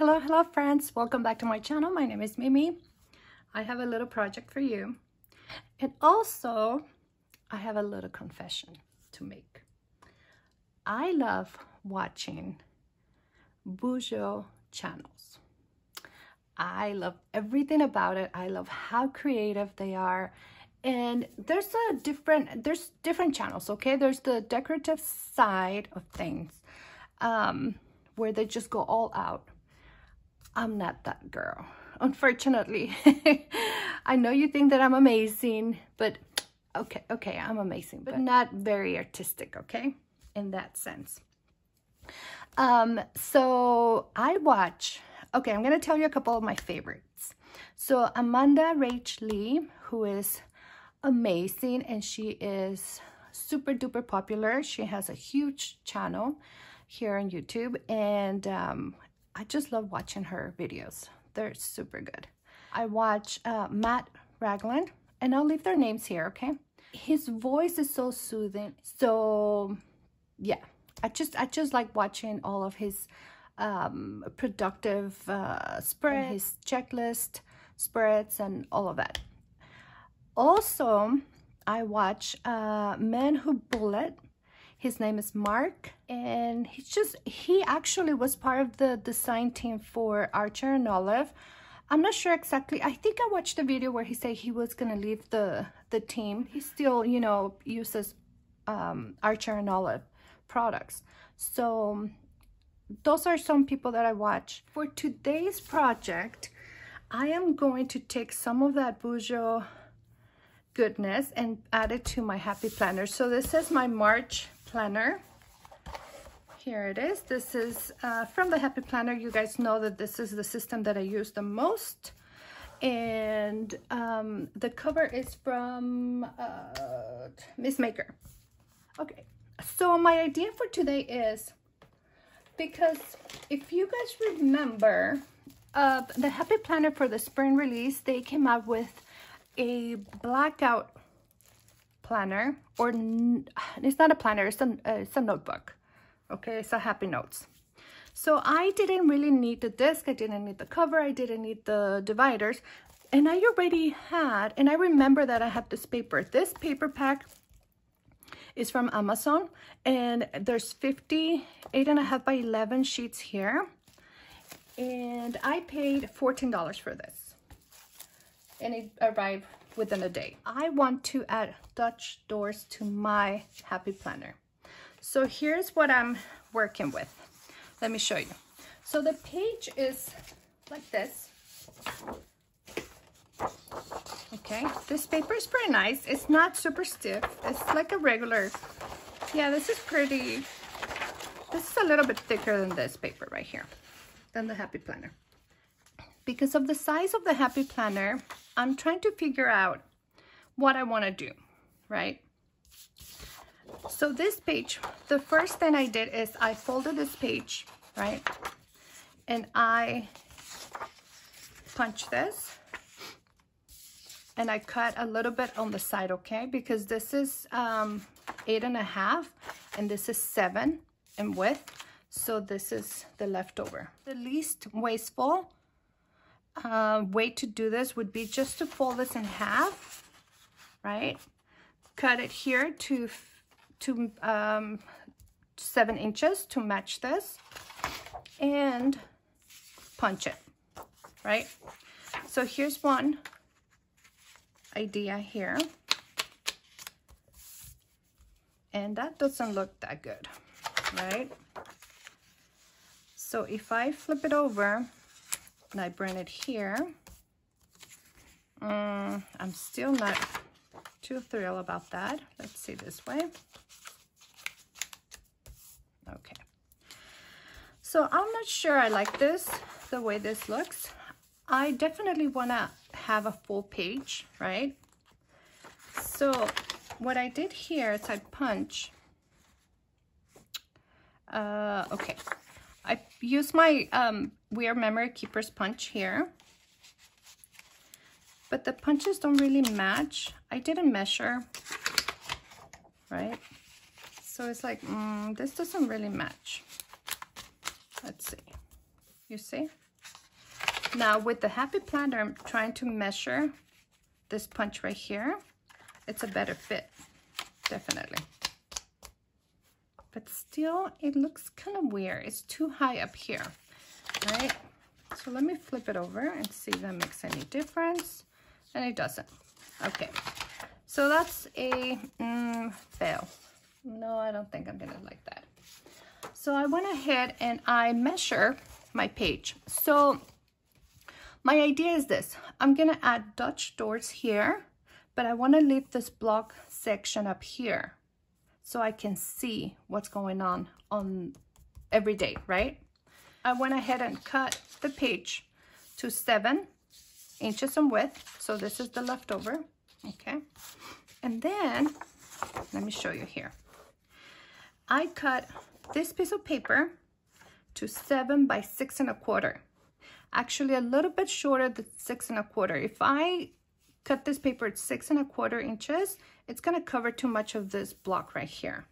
Hello friends, welcome back to my channel. My name is Mimi. I have a little project for you, and also I have a little confession to make. I love watching Bujo channels. I love everything about it. I love how creative they are. And there's different channels, okay? There's the decorative side of things, where they just go all out. I'm not that girl, unfortunately. I know you think that I'm amazing, but okay, I'm amazing, but not very artistic, okay? In that sense. So I watch, okay, I'm gonna tell you a couple of my favorites. So Amanda Rach Lee, who is amazing, and she is super duper popular. She has a huge channel here on YouTube, and I just love watching her videos. They're super good. I watch Matt Ragland, and I'll leave their names here, okay? His voice is so soothing. So yeah, I just like watching all of his productive spread, his checklist spreads, and all of that. Also, I watch Men Who Bullet. His name is Mark, and he actually was part of the design team for Archer and Olive. I'm not sure exactly. I think I watched the video where he said he was gonna leave the team. He still, you know, uses Archer and Olive products. So those are some people that I watch. For today's project, I am going to take some of that Bujo goodness and add it to my happy planner. So this is my March planner. Here it is. This is from the happy planner. You guys know that this is the system that I use the most, and the cover is from Miss Maker. Okay, so my idea for today is, because if you guys remember the happy planner for the spring release, they came out with a blackout planner, or it's not a planner, it's a notebook. Okay, it's a happy notes. So I didn't really need the disc, I didn't need the cover, I didn't need the dividers, and I already had, and I remember that I had this paper. This paper pack is from Amazon, and there's 8.5 by 11 sheets here, and I paid $14 for this, and it arrived within a day. I want to add Dutch doors to my happy planner. So here's what I'm working with. Let me show you. So the page is like this. Okay, this paper is pretty nice. It's not super stiff. It's like a regular, yeah, this is pretty, this is a little bit thicker than this paper right here, than the happy planner. Because of the size of the happy planner, I'm trying to figure out what I want to do, right? So this page, the first thing I did is I folded this page, right? And I punched this, and I cut a little bit on the side, okay? Because this is 8.5, and this is 7 in width. So this is the leftover. The least wasteful way to do this would be just to fold this in half, right? Cut it here to 7 inches to match this, and punch it, right? So here's one idea here, and that doesn't look that good, right? So if I flip it over and I bring it here, I'm still not too thrilled about that. Let's see this way. Okay, so I'm not sure I like this, the way this looks. I definitely want to have a full page, right? So what I did here is I punch, okay, I use my Weird Memory Keepers punch here, but the punches don't really match. I didn't measure, right? So it's like, this doesn't really match. Let's see. You see? Now with the Happy Planner, I'm trying to measure this punch right here. It's a better fit, definitely. But still, it looks kind of weird. It's too high up here, right? So let me flip it over and see if that makes any difference. And it doesn't. Okay, so that's a fail. No, I don't think I'm gonna like that. So I went ahead and I measure my page. So my idea is this. I'm gonna add Dutch doors here, but I wanna leave this block section up here so I can see what's going on every day, right? I went ahead and cut the page to 7 inches in width. So this is the leftover, okay? And then, let me show you here. I cut this piece of paper to 7 by 6 1/4. Actually a little bit shorter than 6 1/4. If I cut this paper at 6 1/4 inches, it's gonna cover too much of this block right here.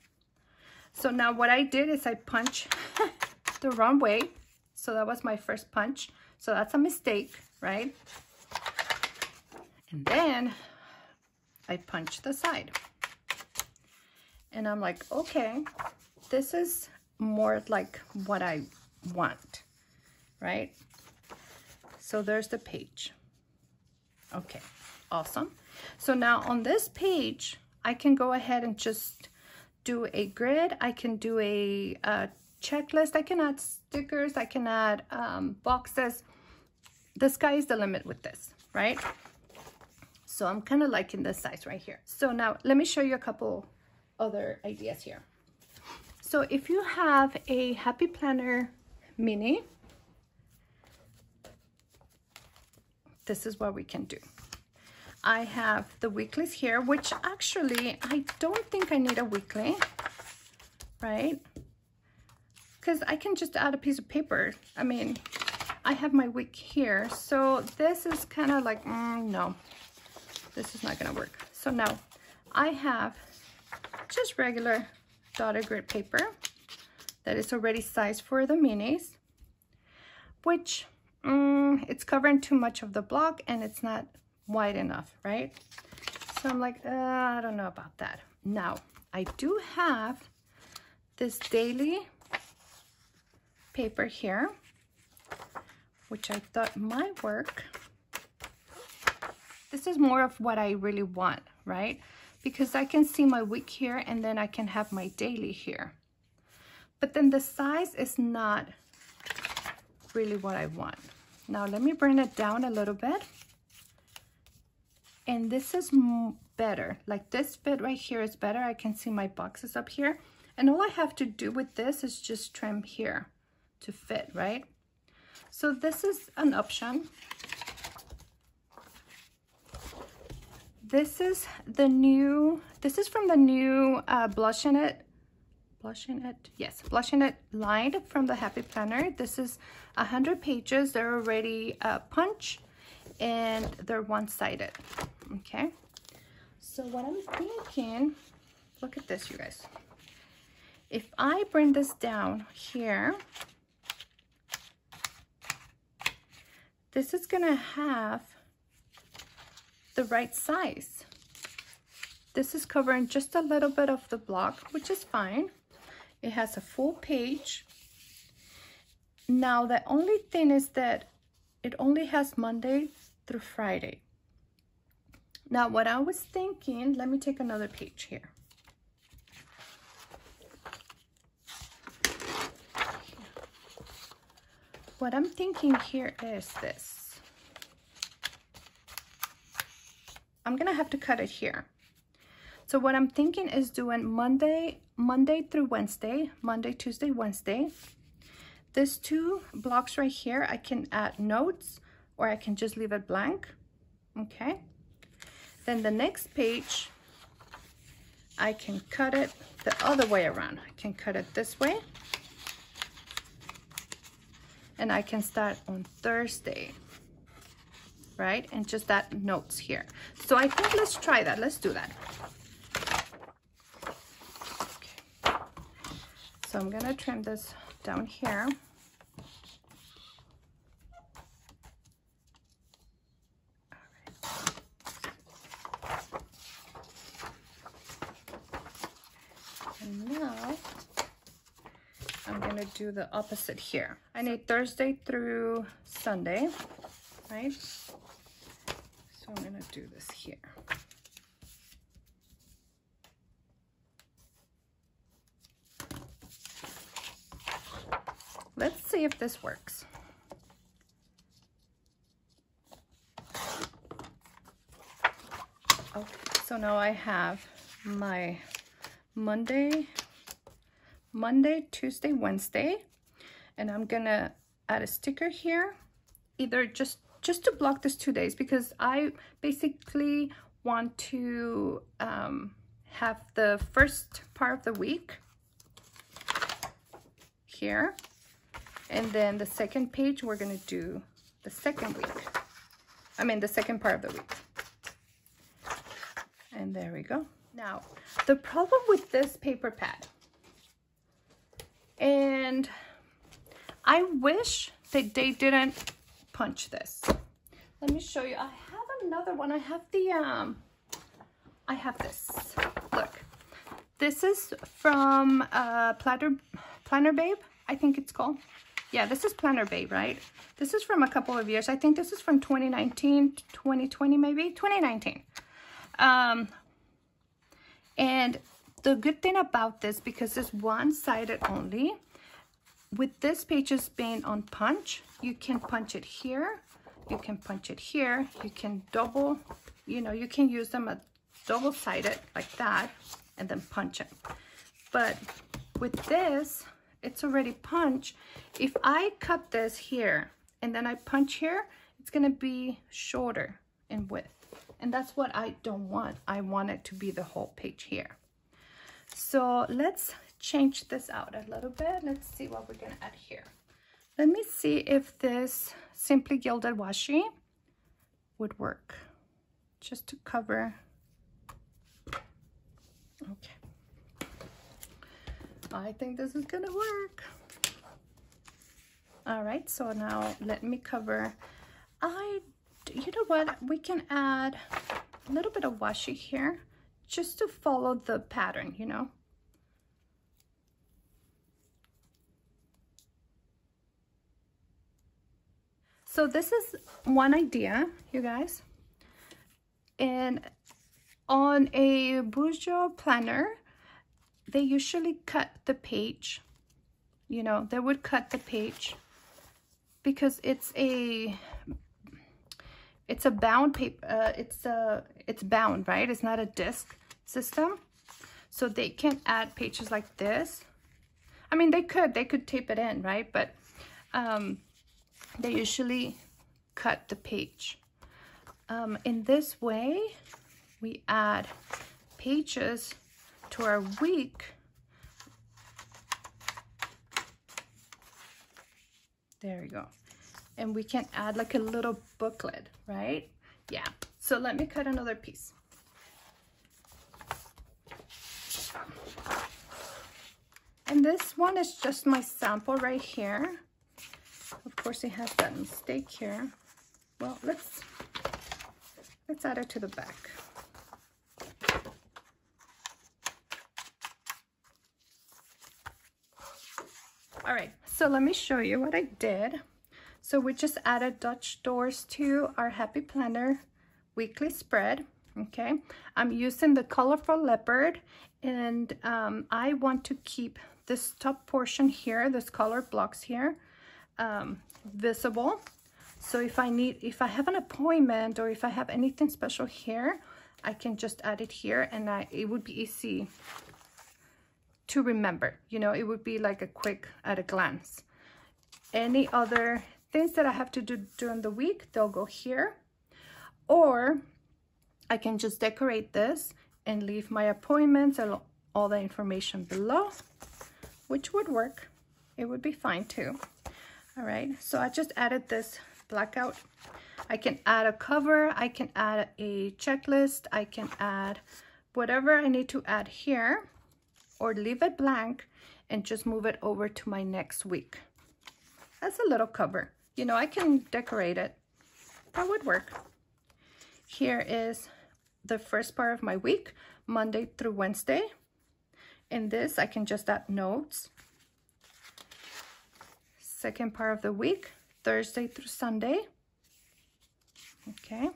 So now what I did is I punched the wrong way. So that was my first punch. So that's a mistake, right? And then I punched the side. And I'm like, okay, this is more like what I want, right? So there's the page. Okay, awesome. So now on this page, I can go ahead and just do a grid. I can do a checklist. I can add stickers. I can add boxes. The sky is the limit with this, right? So I'm kind of liking this size right here. So now let me show you a couple other ideas here. So if you have a Happy Planner mini, this is what we can do. I have the weeklies here, which actually I don't think I need a weekly, right? Because I can just add a piece of paper. I mean, I have my week here. So this is kind of like, no, this is not gonna work. So now I have just regular dotted grid paper that is already sized for the minis, which it's covering too much of the block and it's not wide enough, right? So I'm like, I don't know about that. Now, I do have this daily paper here, which I thought might work. This is more of what I really want, right? Because I can see my week here and then I can have my daily here. But then the size is not really what I want. Now let me bring it down a little bit. And this is better. Like this fit right here is better. I can see my boxes up here. And all I have to do with this is just trim here to fit, right? So this is an option. This is from the new Blush in It line from the Happy Planner. This is 100 pages. They're already punched and they're one-sided, okay? So what I'm thinking, look at this, you guys. If I bring this down here, this is gonna have the right size. This is covering just a little bit of the block, which is fine. It has a full page. Now, the only thing is that it only has Monday through Friday. Now, what I was thinking, let me take another page here. What I'm thinking here is this. I'm gonna have to cut it here. So what I'm thinking is doing Monday through Wednesday, Monday, Tuesday, Wednesday. These 2 blocks right here, I can add notes or I can just leave it blank, okay? Then the next page, I can cut it the other way around. I can cut it this way. And I can start on Thursday, right? And just add notes here. So I think let's try that. Let's do that. Okay. So I'm gonna trim this down here. to do the opposite here. I need Thursday through Sunday, right? So I'm going to do this here. Let's see if this works. Okay, so now I have my Monday, Tuesday, Wednesday, and I'm gonna add a sticker here, either just to block this 2 days, because I basically want to have the first part of the week here, and then the second page we're gonna do the second week. I mean the second part of the week. And there we go. Now, the problem with this paper pad, and I wish that they didn't punch this. Let me show you. I have another one. I have the I have this. Look, this is from Planner Babe, I think it's called. Yeah, this is Planner Babe, right? This is from a couple of years. I think this is from 2019, 2020 maybe, 2019. And the good thing about this, because it's one-sided only, with this pages being on punch, you can punch it here, you can punch it here, you can double, you know, you can use them as double-sided like that, and then punch it. But with this, it's already punched. If I cut this here and then I punch here, it's gonna be shorter in width. And that's what I don't want. I want it to be the whole page here. So let's change this out a little bit. Let's see what we're gonna add here. Let me see if this Simply Gilded Washi would work. Just to cover. Okay. I think this is gonna work. All right, so now let me cover. You know what? We can add a little bit of washi here just to follow the pattern, you know. So this is one idea, you guys. And on a Bourgeois planner, they usually cut the page. You know, they would cut the page because it's a bound paper. It's bound, right? It's not a disc system, so they can add pages like this. I mean, they could tape it in, right? But they usually cut the page. In this way, we add pages to our week. There we go. And we can add like a little booklet, right? Yeah. So let me cut another piece. And this one is just my sample right here. Of course, it has that mistake here. Well, let's add it to the back. All right, so let me show you what I did. So we just added Dutch doors to our Happy Planner weekly spread, okay? I'm using the colorful leopard, and I want to keep this top portion here, this color blocks here, visible. So if I have an appointment or if I have anything special here, I can just add it here, and it would be easy to remember. You know, it would be like a quick at a glance. Any other things that I have to do during the week, they'll go here. Or I can just decorate this and leave my appointments and all the information below, which would work. It would be fine too. All right, so I just added this blackout. I can add a cover, I can add a checklist, I can add whatever I need to add here, or leave it blank and just move it over to my next week. That's a little cover. You know, I can decorate it. That would work. Here is the first part of my week, Monday through Wednesday. In this, I can just add notes. second part of the week, Thursday through Sunday. Okay,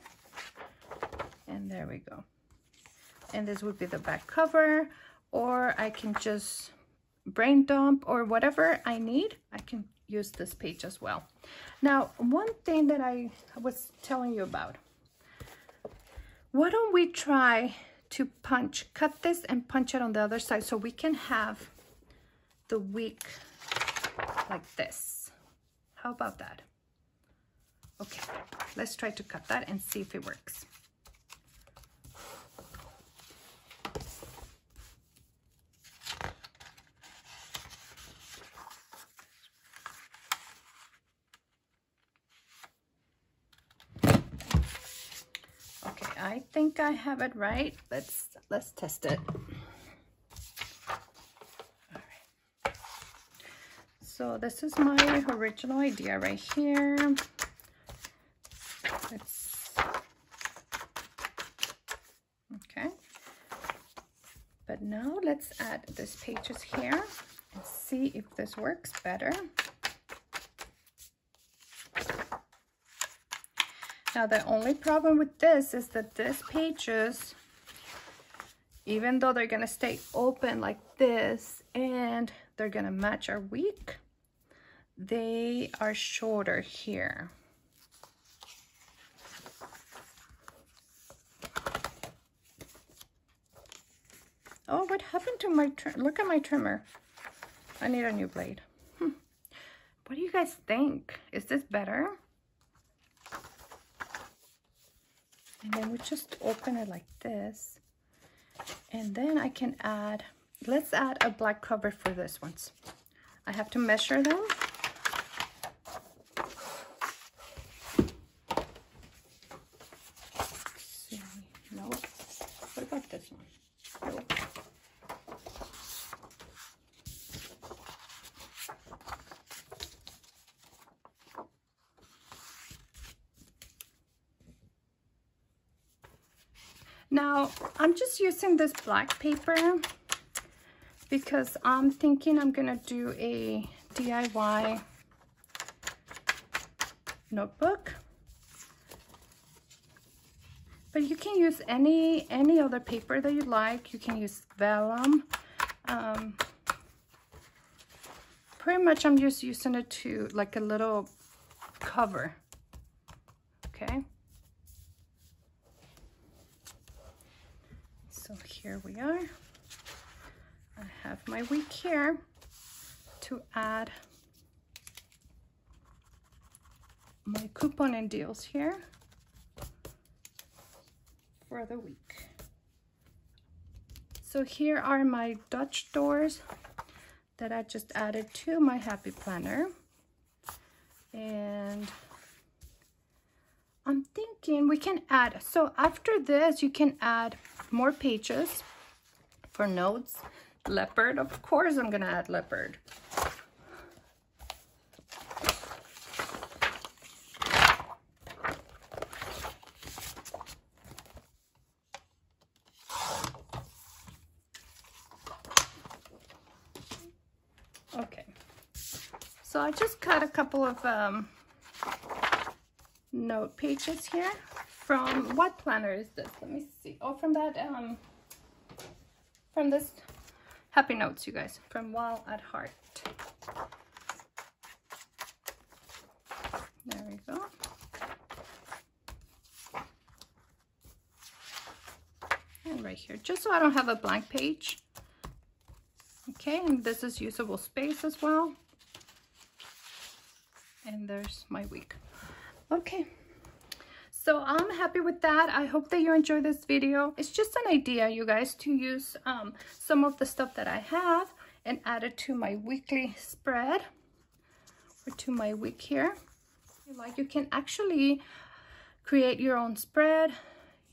and there we go. And this would be the back cover, or I can just brain dump or whatever I need. I can use this page as well. Now, one thing that I was telling you about, why don't we try to cut this and punch it on the other side so we can have the week like this. How about that? Okay, let's try to cut that and see if it works. Okay, I think I have it right. Let's test it. So this is my original idea right here. Okay. But now let's add these pages here and see if this works better. Now the only problem with this is that these pages, even though they're gonna stay open like this and they're gonna match our week, they are shorter here. Oh, what happened to my look at my trimmer. I need a new blade. What do you guys think? Is this better? And then we just open it like this. And then I can add, let's add a black cover for this ones. I have to measure them. See, no, what about this one? No. Now, I'm just using this black paper because I'm thinking I'm gonna do a DIY notebook. But you can use any other paper that you like. You can use vellum. Pretty much I'm just using it to like a little cover, okay? So here we are. I have my week here to add my coupon and deals here for the week. So here are my Dutch doors that I just added to my Happy Planner. And I'm thinking we can add, so after this you can add more pages for notes. Leopard, of course I'm gonna add leopard. Okay, so I just cut a couple of note pages here. From what planner is this? Let me see. Oh, from that from this Happy Notes, you guys, from While at Heart. There we go. And right here, just so I don't have a blank page. Okay, and this is usable space as well. And there's my week. Okay, so I'm happy with that. I hope that you enjoyed this video. It's just an idea, you guys, to use some of the stuff that I have and add it to my weekly spread or to my week here. Like, you can actually create your own spread,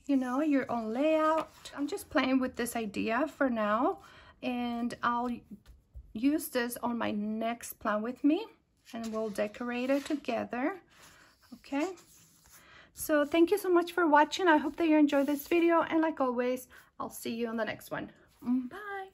you know, your own layout. I'm just playing with this idea for now, and I'll use this on my next plan with me and we'll decorate it together. Okay, so thank you so much for watching. I hope that you enjoyed this video, and like always, I'll see you on the next one. Bye.